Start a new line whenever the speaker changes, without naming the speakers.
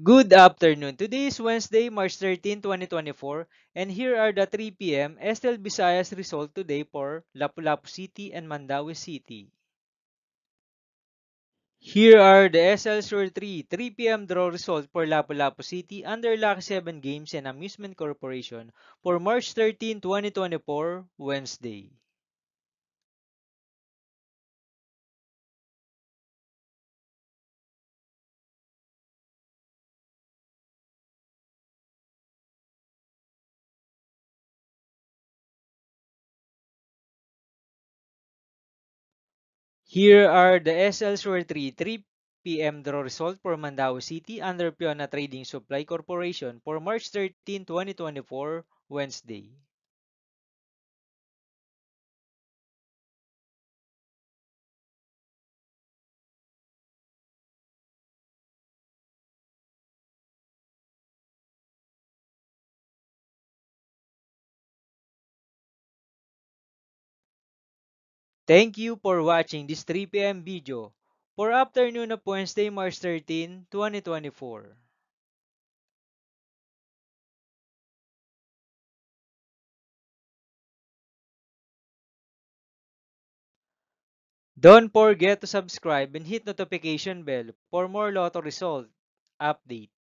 Good afternoon. Today is Wednesday, March 13, 2024, and here are the 3 p.m. Estel Visayas result today for Lapu-Lapu City and Mandawi City. Here are the SL Sur 3 p.m. draw result for Lapu-Lapu City under Lucky 7 Games and Amusement Corporation for March 13, 2024, Wednesday. Here are the SL Sur 3 p.m. draw result for Mandawi City under Piona Trading Supply Corporation for March 13, 2024, Wednesday. Thank you for watching this 3 p.m. video for afternoon of Wednesday, March 13, 2024. Don't forget to subscribe and hit notification bell for more lotto result update.